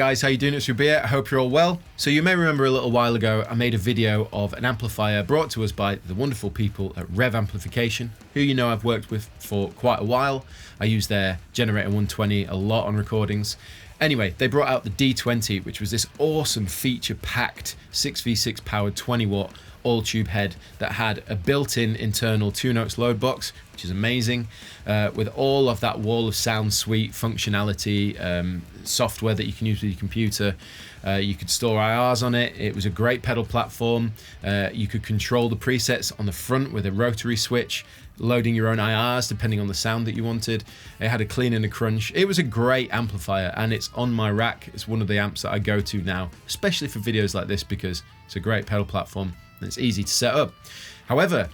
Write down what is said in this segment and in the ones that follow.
guys, how you doing? It's Rabea. I hope you're all well. So you may remember a little while ago I made a video of an amplifier brought to us by the wonderful people at Revv Amplification, who you know I've worked with for quite a while. I use their Generator 120 a lot on recordings. Anyway, they brought out the D20, which was this awesome feature-packed 6v6 powered 20-watt all-tube head that had a built-in internal TwoNotes Loadbox, which is amazing, with all of that wall of sound suite functionality, software that you can use with your computer. You could store IRs on it. It was a great pedal platform. You could control the presets on the front with a rotary switch, loading your own IRs depending on the sound that you wanted. It had a clean and a crunch. It was a great amplifier, and it's on my rack. It's one of the amps that I go to now, especially for videos like this, because it's a great pedal platform and it's easy to set up. However,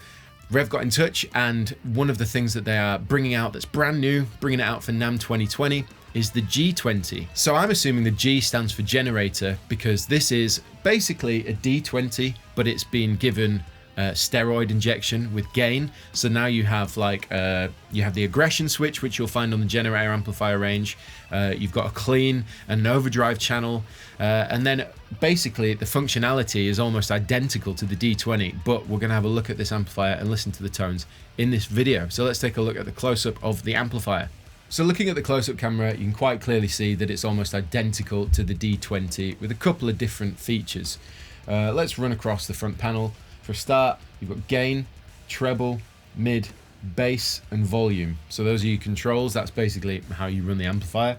Revv got in touch, and one of the things that they are bringing out that's brand new, bringing it out for NAMM 2020, is the G20. So I'm assuming the G stands for generator, because this is basically a D20, but it's been given steroid injection with gain. So now you have you have the aggression switch, which you'll find on the generator amplifier range. You've got a clean and an overdrive channel, and then basically the functionality is almost identical to the D20, but we're going to have a look at this amplifier and listen to the tones in this video. So let's take a look at the close-up of the amplifier. So looking at the close-up camera, you can quite clearly see that it's almost identical to the D20 with a couple of different features. Let's run across the front panel. For a start, you've got gain, treble, mid, bass, and volume. So those are your controls. That's basically how you run the amplifier.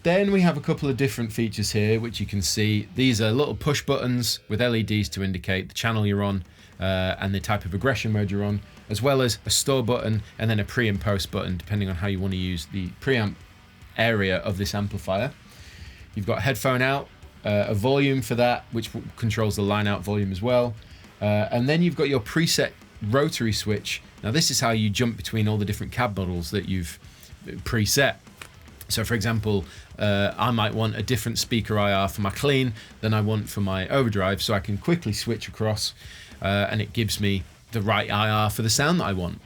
Then we have a couple of different features here, which you can see. These are little push buttons with LEDs to indicate the channel you're on and the type of aggression mode you're on, as well as a store button and then a pre and post button, depending on how you want to use the preamp area of this amplifier. You've got a headphone out, a volume for that, which controls the line out volume as well. And then you've got your preset rotary switch. Now this is how you jump between all the different cab models that you've preset. So for example, I might want a different speaker IR for my clean than I want for my overdrive, so I can quickly switch across and it gives me the right IR for the sound that I want.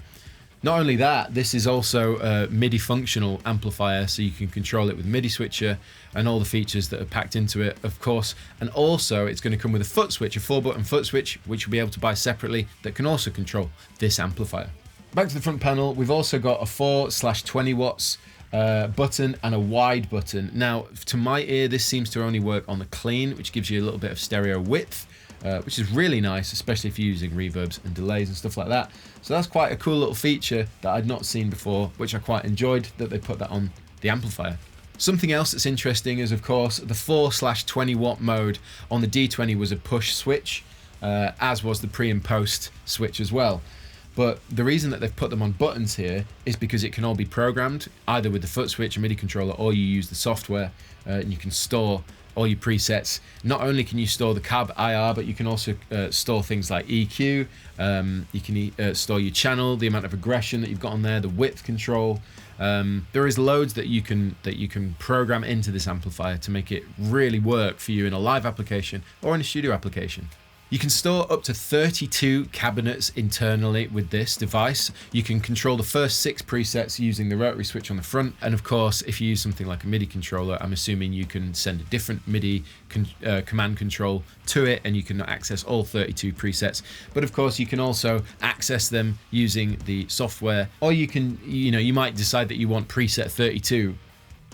Not only that, this is also a MIDI functional amplifier, so you can control it with MIDI switcher and all the features that are packed into it, of course. And also it's going to come with a foot switch, a 4-button foot switch, which you'll be able to buy separately, that can also control this amplifier. Back to the front panel, we've also got a 4/20 watts button and a wide button. Now, to my ear, this seems to only work on the clean, which gives you a little bit of stereo width, which is really nice, especially if you're using reverbs and delays and stuff like that. So that's quite a cool little feature that I'd not seen before, which I quite enjoyed that they put that on the amplifier. Something else that's interesting is, of course, the 4/20 watt mode on the D20 was a push switch, as was the pre and post switch as well. But the reason that they've put them on buttons here is because it can all be programmed, either with the foot switch, a MIDI controller, or you use the software, and you can store all your presets. Not only can you store the cab IR, but you can also store things like EQ. You can store your channel, the amount of aggression that you've got on there, the width control. There is loads that you can program into this amplifier to make it really work for you in a live application or in a studio application. You can store up to 32 cabinets internally with this device. You can control the first 6 presets using the rotary switch on the front. And of course, if you use something like a MIDI controller, I'm assuming you can send a different MIDI command control to it, and you can access all 32 presets. But of course, you can also access them using the software, or you might decide that you want preset 32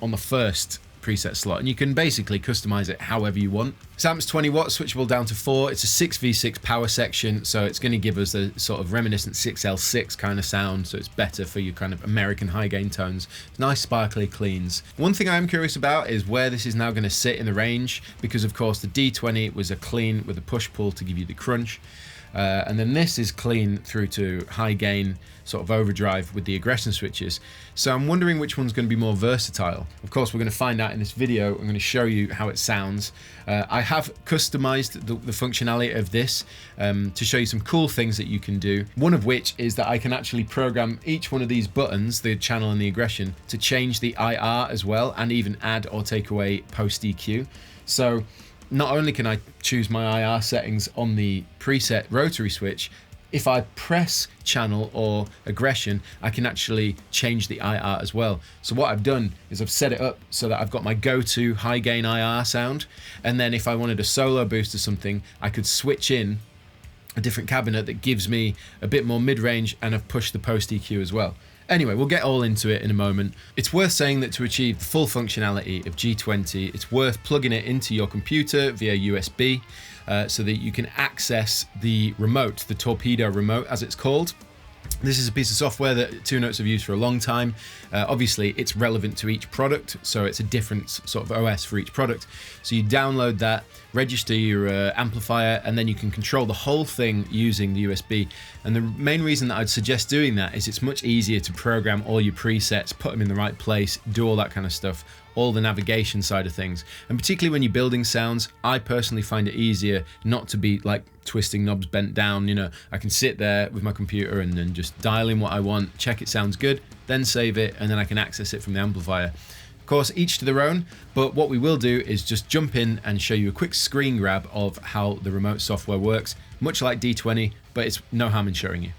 on the first preset slot, and you can basically customize it however you want. This amp's 20 watts, switchable down to 4. It's a 6v6 power section, so it's going to give us a sort of reminiscent 6L6 kind of sound, so it's better for your kind of American high gain tones. Nice sparkly cleans. One thing I am curious about is where this is now going to sit in the range, because of course the D20 was a clean with a push pull to give you the crunch. And then this is clean through to high gain sort of overdrive with the aggression switches. So I'm wondering which one's going to be more versatile. Of course, we're going to find out in this video. I'm going to show you how it sounds. I have customized the functionality of this to show you some cool things that you can do. One of which is that I can actually program each one of these buttons, the channel and the aggression, to change the IR as well, and even add or take away post EQ. So not only can I choose my IR settings on the preset rotary switch, If I press channel or aggression, I can actually change the IR as well. So what I've done is I've set it up so that I've got my go-to high gain IR sound. And then if I wanted a solo boost or something, I could switch in a different cabinet that gives me a bit more mid-range, and I've pushed the post EQ as well. Anyway, we'll get all into it in a moment. It's worth saying that to achieve the full functionality of G20, it's worth plugging it into your computer via USB so that you can access the remote, the Torpedo remote as it's called. This is a piece of software that TwoNotes have used for a long time. Obviously, it's relevant to each product, so it's a different sort of OS for each product. So you download that, register your amplifier, and then you can control the whole thing using the USB. And the main reason that I'd suggest doing that is it's much easier to program all your presets, put them in the right place, do all that kind of stuff, all the navigation side of things. And particularly when you're building sounds, I personally find it easier not to be like twisting knobs bent down. You know, I can sit there with my computer and then just dial in what I want, check it sounds good, then save it, and then I can access it from the amplifier. Of course, each to their own, but what we will do is just jump in and show you a quick screen grab of how the remote software works, much like D20, but it's no harm in showing you.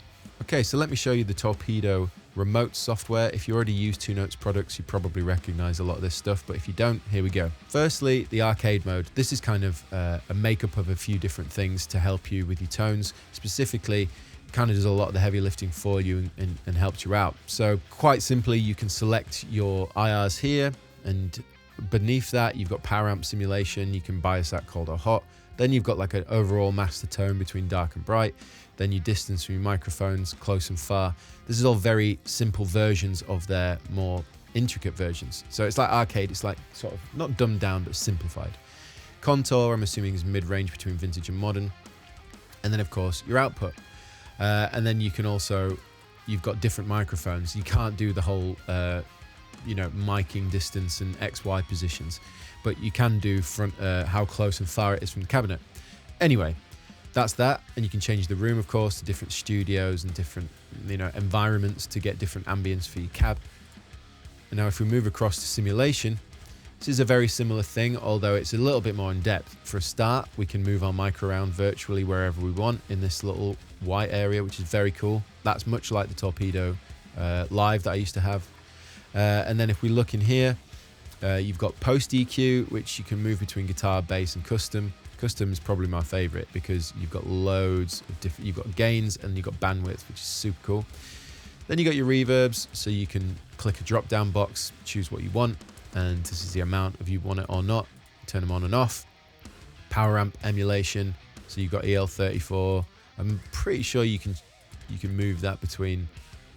Okay, so let me show you the Torpedo remote software. If you already use TwoNotes products, you probably recognize a lot of this stuff, but if you don't, here we go. Firstly, the arcade mode. This is kind of a makeup of a few different things to help you with your tones. Specifically, it kind of does a lot of the heavy lifting for you and helps you out. So quite simply, you can select your IRs here, and beneath that, you've got power amp simulation. You can bias that cold or hot. Then you've got like an overall master tone between dark and bright. Then your distance from your microphones, close and far. This is all very simple versions of their more intricate versions. So it's like arcade, it's like sort of not dumbed down, but simplified. Contour, I'm assuming, is mid-range between vintage and modern. And then of course, your output. And then you can also, you've got different microphones. You can't do the whole, miking distance and XY positions, but you can do front, how close and far it is from the cabinet. Anyway, that's that, and you can change the room, of course, to different studios and different, environments to get different ambience for your cab. And now if we move across to simulation, this is a very similar thing, although it's a little bit more in depth. For a start, we can move our mic around virtually wherever we want in this little white area, which is very cool. That's much like the Torpedo Live that I used to have. And then if we look in here, you've got post EQ, which you can move between guitar, bass, and custom. Custom is probably my favorite because you've got loads of different, you've got gains and you've got bandwidth, which is super cool. Then you got your reverbs, so you can click a drop down box, choose what you want, and this is the amount of you want it or not. Turn them on and off. Power amp emulation, so you've got EL34. I'm pretty sure you can move that between.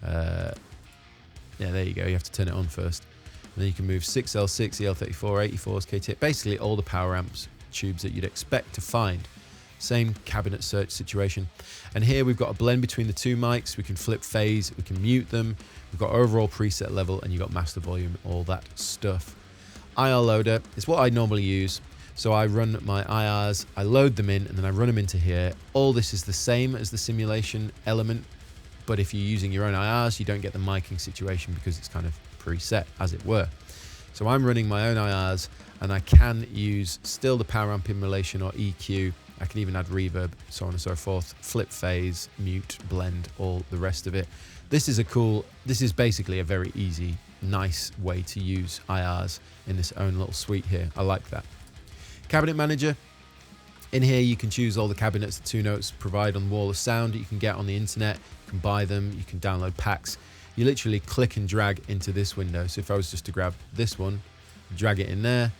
Yeah, there you go. You have to turn it on first, and then you can move 6L6, EL34, 84s, KT. Basically, all the power amps tubes that you'd expect to find. Same cabinet search situation. And here we've got a blend between the two mics. We can flip phase, we can mute them. We've got overall preset level, and you've got master volume, all that stuff. IR loader is what I normally use. So I run my IRs, I load them in, and then I run them into here. All this is the same as the simulation element, but if you're using your own IRs, you don't get the miking situation because it's kind of preset, as it were. So I'm running my own IRs, and I can use still the power amp emulation or EQ. I can even add reverb, so on and so forth, flip phase, mute, blend, all the rest of it. This is basically a very easy, nice way to use IRs in this own little suite here. I like that. Cabinet manager. In here, you can choose all the cabinets that TwoNotes provide on Wall of Sound. You can get on the internet, you can buy them, you can download packs. You literally click and drag into this window. So if I was just to grab this one, drag it in there,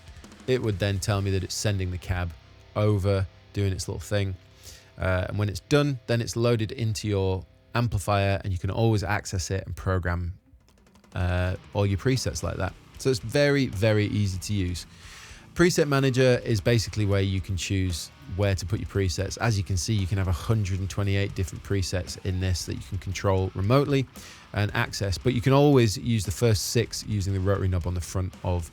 it would then tell me that it's sending the cab over, doing its little thing. And when it's done, then it's loaded into your amplifier, and you can always access it and program all your presets like that. So it's very, very easy to use. Preset manager is basically where you can choose where to put your presets. As you can see, you can have 128 different presets in this that you can control remotely and access, but you can always use the first 6 using the rotary knob on the front of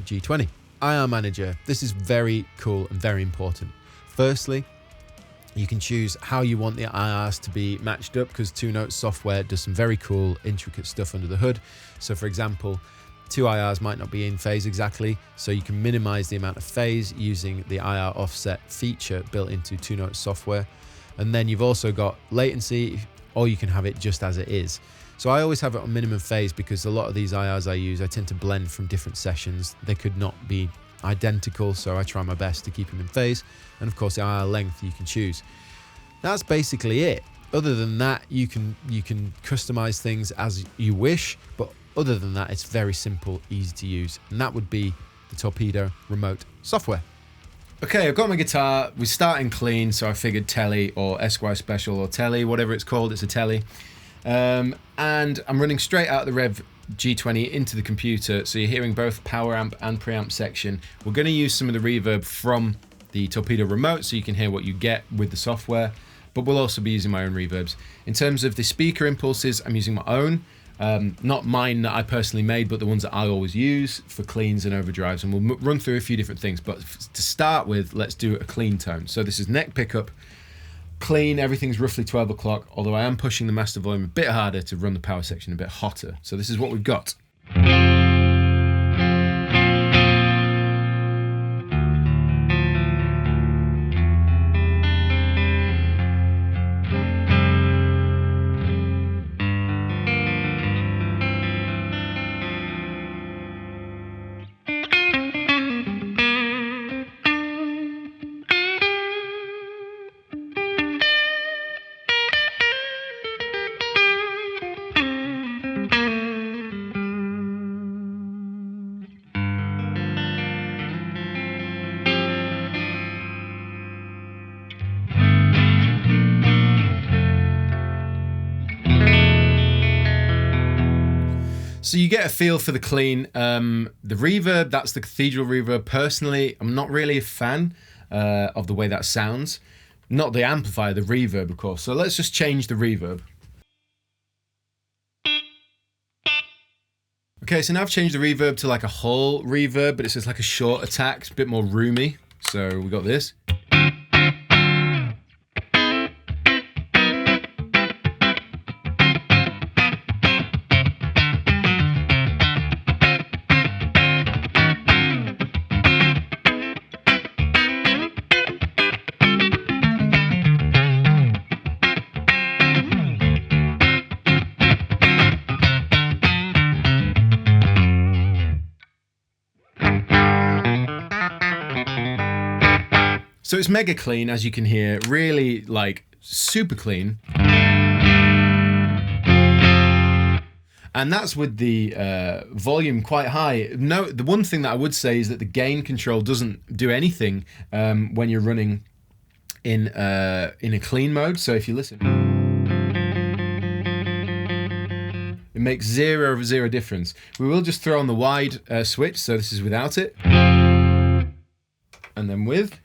G20. IR manager, this is very cool and very important. Firstly, you can choose how you want the IRs to be matched up, because TwoNotes software does some very cool, intricate stuff under the hood. So for example, 2 IRs might not be in phase exactly, so you can minimize the amount of phase using the IR offset feature built into TwoNotes software. And then you've also got latency, or you can have it just as it is. So I always have it on minimum phase because a lot of these IRs I use, I tend to blend from different sessions. They could not be identical, so I try my best to keep them in phase. And of course the IR length you can choose. That's basically it. Other than that, you can customize things as you wish, but other than that, it's very simple, easy to use. And that would be the Torpedo remote software. Okay, I've got my guitar. We're starting clean, so I figured Telly or Esquire Special or Telly, whatever it's called, it's a Telly. And I'm running straight out the Revv G20 into the computer, so you're hearing both power amp and preamp section. We're going to use some of the reverb from the Torpedo remote so you can hear what you get with the software, but we'll also be using my own reverbs. In terms of the speaker impulses, I'm using my own. Not mine that I personally made, but the ones that I always use for cleans and overdrives, and we'll run through a few different things. But to start with, let's do a clean tone. So this is neck pickup, clean, everything's roughly 12 o'clock, although I am pushing the master volume a bit harder to run the power section a bit hotter. So this is what we've got. So you get a feel for the clean. The reverb, that's the Cathedral reverb. Personally, I'm not really a fan of the way that sounds. Not the amplifier, the reverb, of course. So let's just change the reverb. Okay, so now I've changed the reverb to like a whole reverb, but it's just like a short attack, it's a bit more roomy. So we got this. So it's mega clean, as you can hear, really like super clean. And that's with the volume quite high. No, the one thing that I would say is that the gain control doesn't do anything when you're running in a clean mode. So if you listen, it makes zero difference. We will just throw on the wide switch. So this is without it. And then with.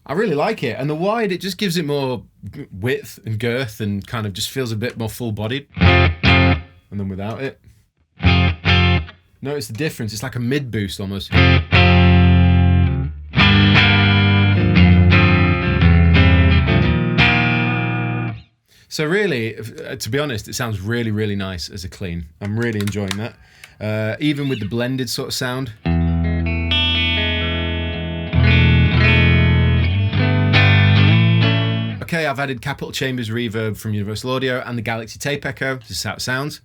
I really like it, and the wide, it just gives it more width and girth and kind of just feels a bit more full-bodied. And then without it, notice the difference, it's like a mid-boost almost. So really, to be honest, it sounds really nice as a clean. I'm really enjoying that, even with the blended sort of sound. Okay, I've added Capital Chambers reverb from Universal Audio and the Galaxy Tape Echo. This is how it sounds.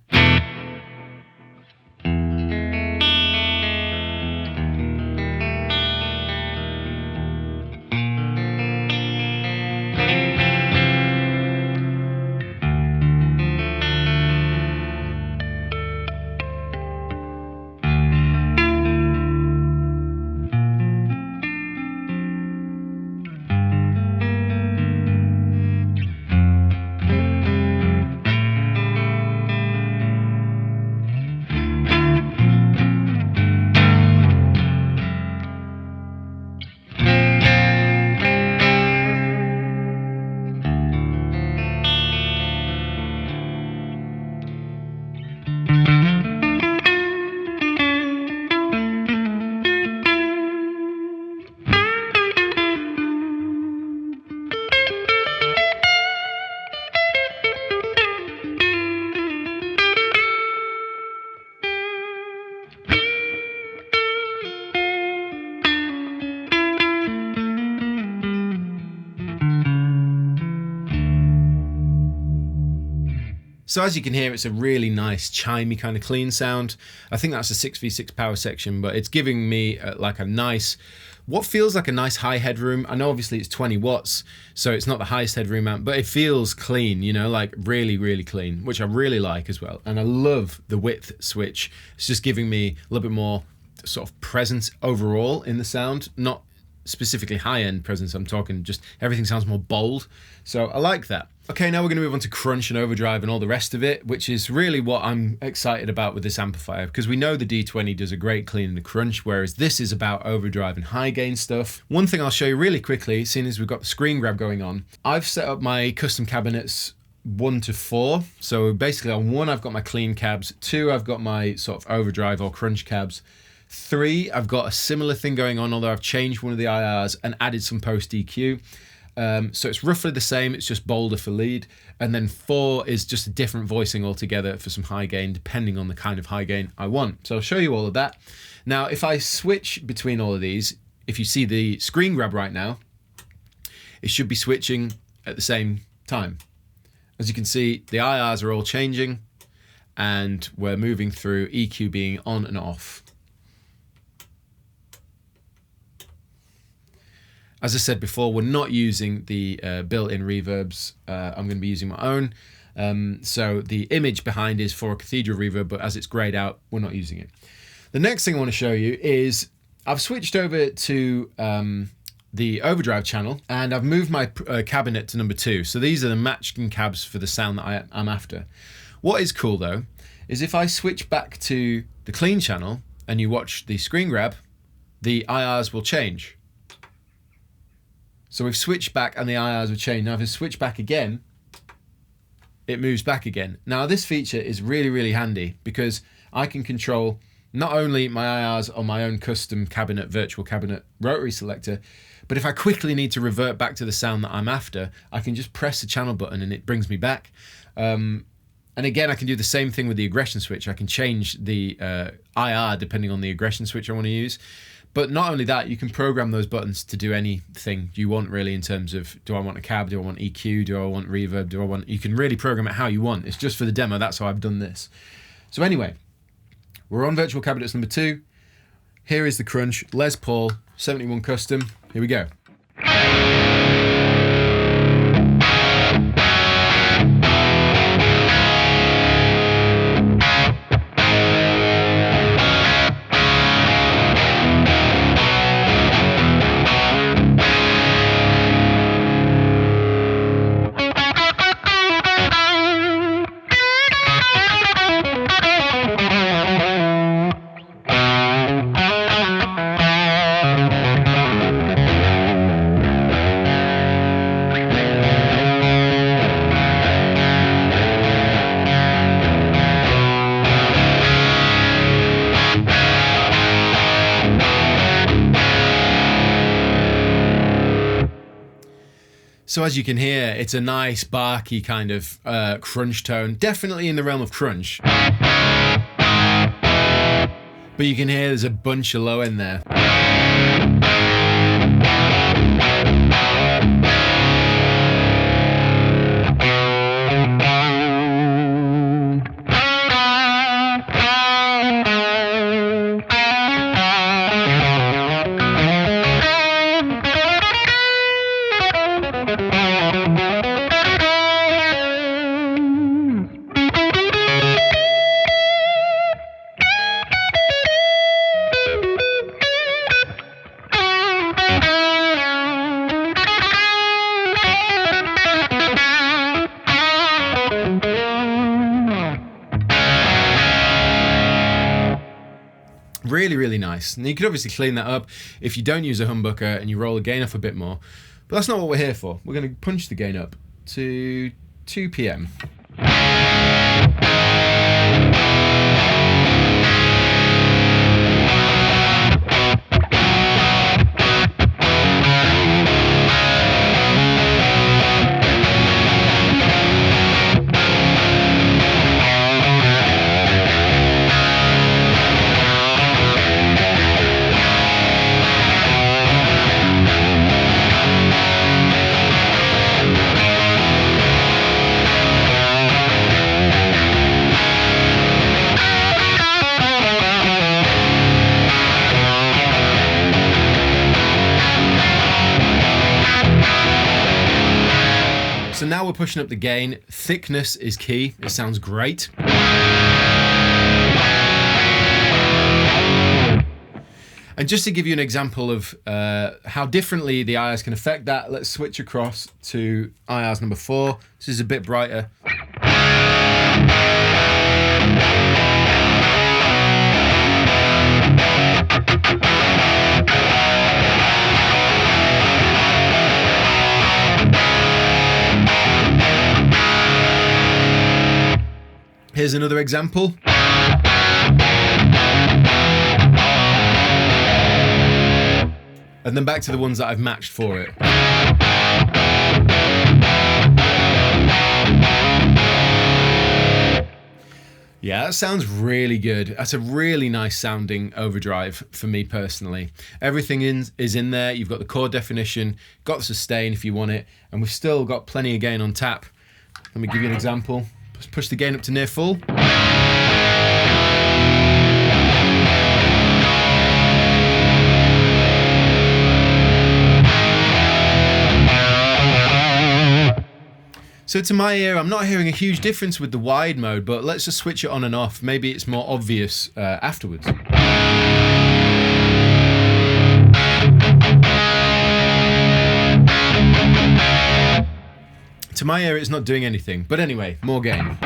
So as you can hear, it's a really nice chimey kind of clean sound. I think that's a 6v6 power section, but it's giving me like a nice, what feels like a nice high headroom. I know obviously it's 20 watts, so it's not the highest headroom amp, but it feels clean, you know, like really, really clean, which I really like as well. And I love the width switch. It's just giving me a little bit more sort of presence overall in the sound, not specifically high-end presence. I'm talking just everything sounds more bold. So I like that. Okay, now we're going to move on to crunch and overdrive and all the rest of it, which is really what I'm excited about with this amplifier, because we know the D20 does a great clean in the crunch, whereas this is about overdrive and high gain stuff. One thing I'll show you really quickly, seeing as we've got the screen grab going on, I've set up my custom cabinets 1 to 4. So basically on 1, I've got my clean cabs. 2, I've got my sort of overdrive or crunch cabs. 3, I've got a similar thing going on, although I've changed one of the IRs and added some post EQ. So it's roughly the same, it's just bolder for lead. And then 4 is just a different voicing altogether for some high gain, depending on the kind of high gain I want. So I'll show you all of that. Now, if I switch between all of these, if you see the screen grab right now, it should be switching at the same time. As you can see, the IRs are all changing and we're moving through EQ being on and off. As I said before, we're not using the built-in reverbs. I'm going to be using my own. So the image behind is for a cathedral reverb, but as it's grayed out, we're not using it. The next thing I want to show you is I've switched over to the overdrive channel and I've moved my cabinet to number 2. So these are the matching cabs for the sound that I'm after. What is cool though, is if I switch back to the clean channel and you watch the screen grab, the IRs will change. So we've switched back and the IRs have changed. Now if I switch back again, it moves back again. Now this feature is really, really handy because I can control not only my IRs on my own custom cabinet, virtual cabinet rotary selector, but if I quickly need to revert back to the sound that I'm after, I can just press the channel button and it brings me back. And again, I can do the same thing with the aggression switch. I can change the IR depending on the aggression switch I want to use. But not only that, you can program those buttons to do anything you want really in terms of, do I want a cab, do I want EQ, do I want reverb, you can really program it how you want. It's just for the demo, that's how I've done this. So anyway, we're on virtual cabinets number 2. Here is the crunch, Les Paul 71 Custom. Here we go. So as you can hear, it's a nice barky kind of crunch tone, definitely in the realm of crunch. But you can hear there's a bunch of low end there. Really, really nice. And you could obviously clean that up if you don't use a humbucker and you roll the gain off a bit more. But that's not what we're here for. We're going to punch the gain up to 2 PM. So now we're pushing up the gain. Thickness is key. It sounds great. And just to give you an example of how differently the IRs can affect that, let's switch across to IRs number 4. This is a bit brighter. Here's another example. And then back to the ones that I've matched for it. Yeah, that sounds really good. That's a really nice sounding overdrive for me personally. Everything is in there. You've got the chord definition, got the sustain if you want it, and we've still got plenty of gain on tap. Let me give you an example. Push the gain up to near full. So to my ear, I'm not hearing a huge difference with the wide mode, but let's just switch it on and off. Maybe it's more obvious afterwards. To my ear, it's not doing anything. But anyway, more gain.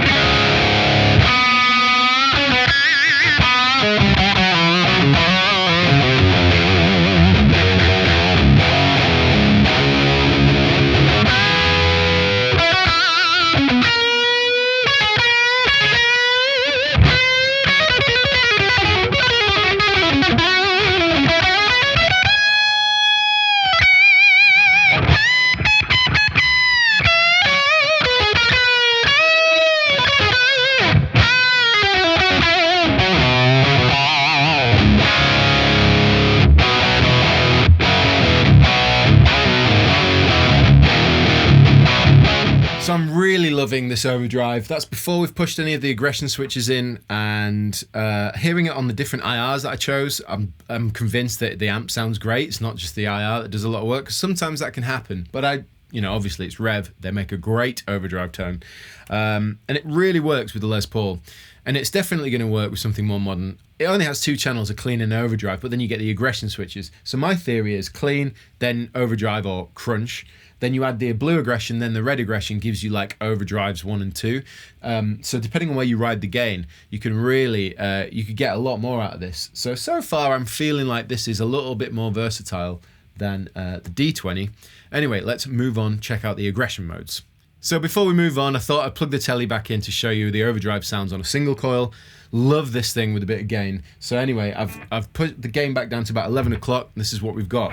So I'm really loving this overdrive. That's before we've pushed any of the aggression switches in, and hearing it on the different IRs that I chose, I'm convinced that the amp sounds great. It's not just the IR that does a lot of work, because sometimes that can happen. But obviously it's Revv. They make a great overdrive tone. And it really works with the Les Paul. And it's definitely going to work with something more modern. It only has 2 channels, a clean and overdrive, but then you get the aggression switches. So my theory is clean, then overdrive or crunch. Then you add the blue aggression, then the red aggression gives you like overdrives 1 and 2. So depending on where you ride the gain, you can really, you could get a lot more out of this. So far I'm feeling like this is a little bit more versatile than the D20. Anyway, let's move on, check out the aggression modes. So before we move on, I thought I'd plug the telly back in to show you the overdrive sounds on a single coil. Love this thing with a bit of gain. So anyway, I've put the gain back down to about 11 o'clock. This is what we've got.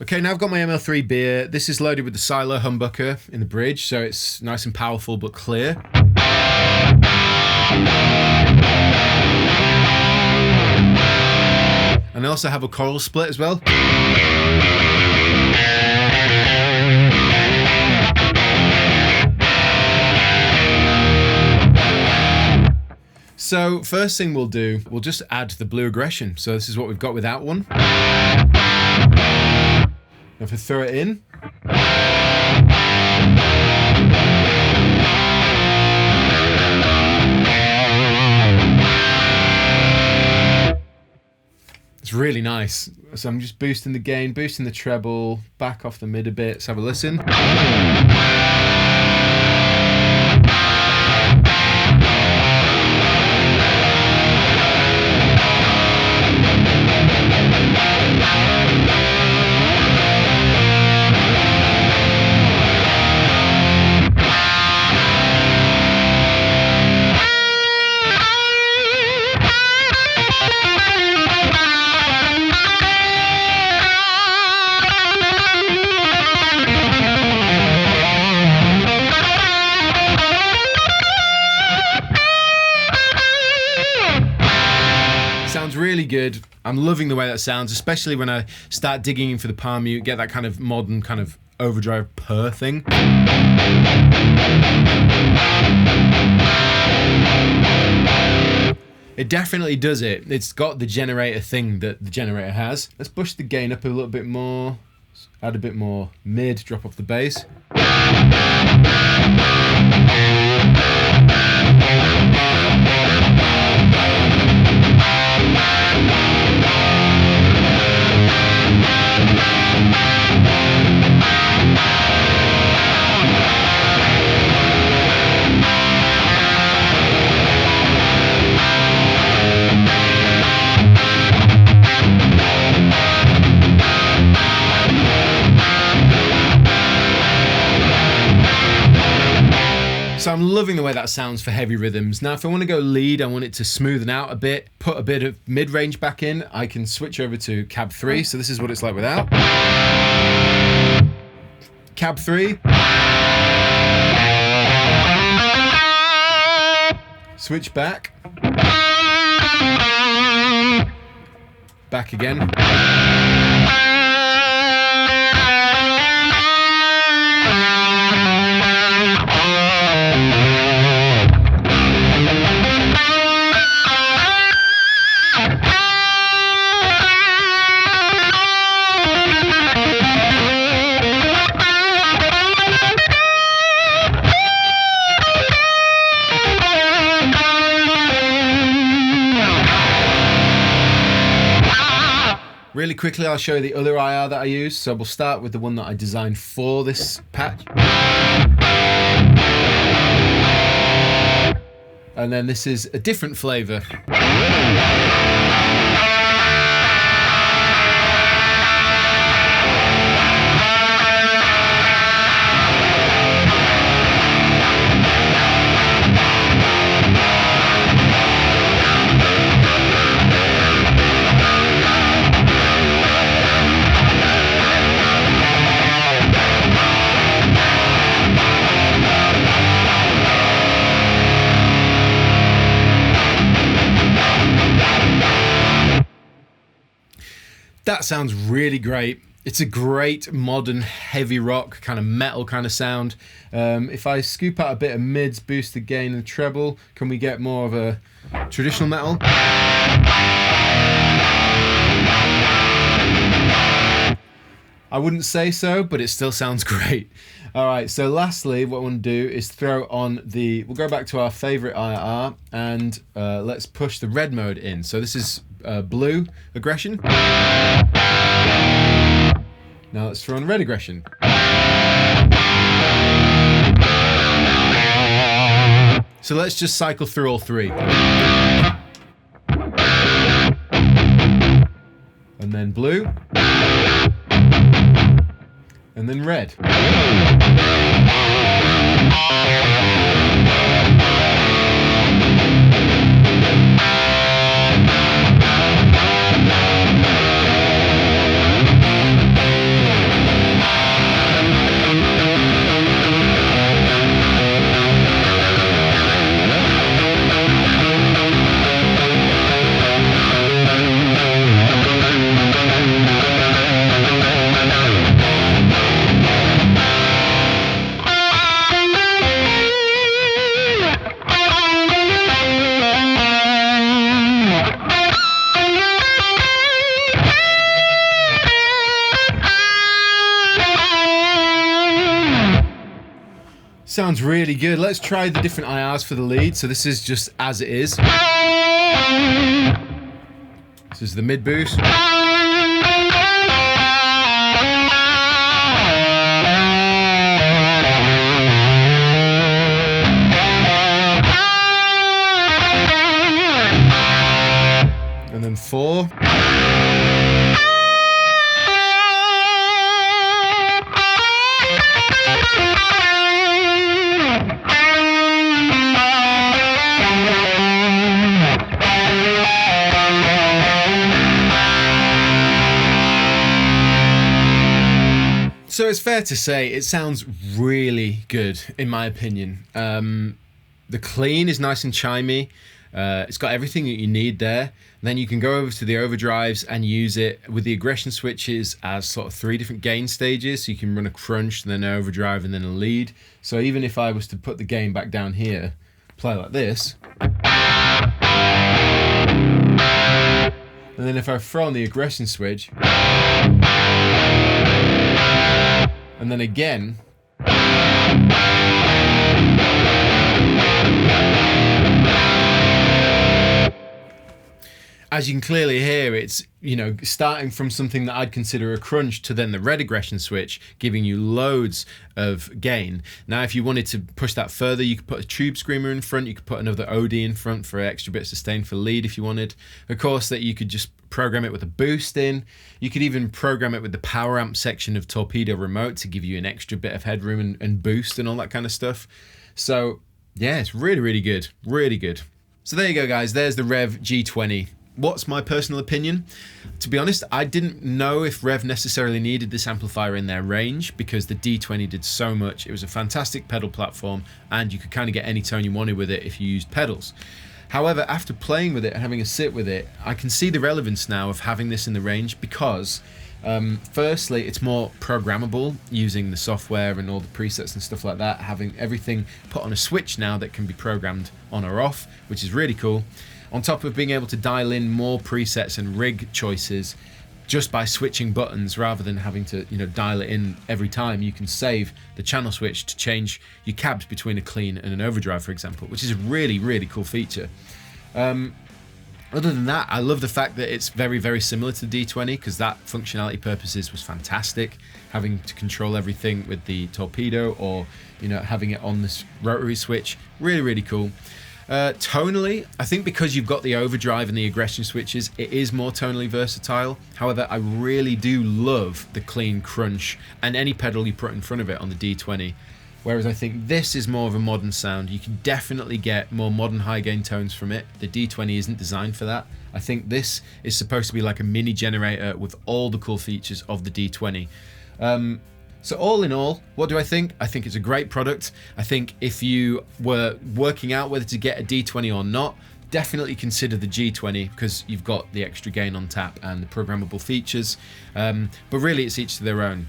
Okay, now I've got my ML3 beer. This is loaded with the silo humbucker in the bridge, so it's nice and powerful but clear. And I also have a choral split as well. So first thing we'll do, we'll just add the blue aggression. So this is what we've got without one. If I throw it in, it's really nice. So I'm just boosting the gain, boosting the treble, back off the mid a bit. Let's have a listen. good. I'm loving the way that sounds, especially when I start digging in for the palm mute, get that kind of modern kind of overdrive purr thing. It definitely does it. It's got the generator thing that the generator has. Let's push the gain up a little bit more. Add a bit more mid, drop off the bass. So I'm loving the way that sounds for heavy rhythms. Now, if I want to go lead, I want it to smoothen out a bit, put a bit of mid-range back in, I can switch over to cab 3. So this is what it's like without. Cab 3. Switch back. Back again. Really quickly, I'll show you the other IR that I use. So we'll start with the one that I designed for this patch. And then this is a different flavor. That sounds really great. It's a great modern heavy rock kind of metal kind of sound. If I scoop out a bit of mids, boost the gain and treble, can we get more of a traditional metal? I wouldn't say so, but it still sounds great. All right, so lastly, what I want to do is throw on we'll go back to our favorite IR and let's push the red mode in. So this is blue aggression. Now let's throw on red aggression. So let's just cycle through all three. And then blue. And then red. Sounds really good. Let's try the different IRs for the lead. So this is just as it is. This is the mid boost. And then 4. So it's fair to say it sounds really good, in my opinion. The clean is nice and chimey. It's got everything that you need there. Then you can go over to the overdrives and use it with the aggression switches as sort of 3 different gain stages. So you can run a crunch, then an overdrive, and then a lead. So even if I was to put the gain back down here, play like this, and then if I throw on the aggression switch, and then again, as you can clearly hear, it's, you know, starting from something that I'd consider a crunch to then the red aggression switch, giving you loads of gain. Now, if you wanted to push that further, you could put a tube screamer in front, you could put another OD in front for extra bit of sustain for lead if you wanted. Of course, that you could just program it with a boost in. You could even program it with the power amp section of Torpedo Remote to give you an extra bit of headroom and boost and all that kind of stuff. So yeah, it's really, really good. Really good. So there you go, guys. There's the Revv G20. What's my personal opinion? To be honest, I didn't know if Revv necessarily needed this amplifier in their range because the D20 did so much. It was a fantastic pedal platform and you could kind of get any tone you wanted with it if you used pedals. However, after playing with it and having a sit with it, I can see the relevance now of having this in the range because firstly, it's more programmable using the software and all the presets and stuff like that, having everything put on a switch now that can be programmed on or off, which is really cool. On top of being able to dial in more presets and rig choices just by switching buttons rather than having to, you know, dial it in every time, you can save the channel switch to change your cabs between a clean and an overdrive, for example, which is a really, really cool feature. Other than that, I love the fact that it's very, very similar to the D20 because that functionality purposes was fantastic. Having to control everything with the torpedo or, you know, having it on this rotary switch, really, really cool. Tonally, I think because you've got the overdrive and the aggression switches, it is more tonally versatile. However, I really do love the clean crunch and any pedal you put in front of it on the D20. Whereas I think this is more of a modern sound. You can definitely get more modern high gain tones from it. The D20 isn't designed for that. I think this is supposed to be like a mini generator with all the cool features of the D20. So all in all, what do I think? I think it's a great product. I think if you were working out whether to get a D20 or not, definitely consider the G20 because you've got the extra gain on tap and the programmable features. But really, it's each to their own.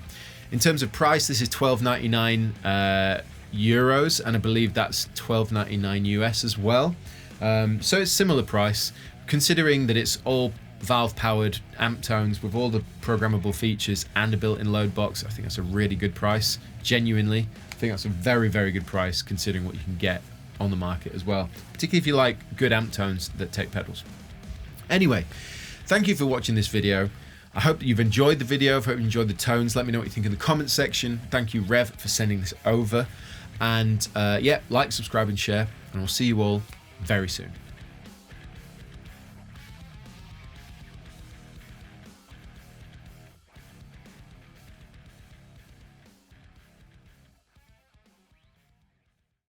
In terms of price, this is €12.99 euros, and I believe that's $12.99 US as well. So it's similar price, considering that it's all valve-powered amp tones with all the programmable features and a built-in load box. I think that's a really good price. Genuinely, I think that's a very, very good price considering what you can get on the market as well, particularly if you like good amp tones that take pedals. Anyway, thank you for watching this video. I hope that you've enjoyed the video. I hope you enjoyed the tones. Let me know what you think in the comments section. Thank you, Revv, for sending this over. And yeah, like, subscribe, and share. And I'll see you all very soon.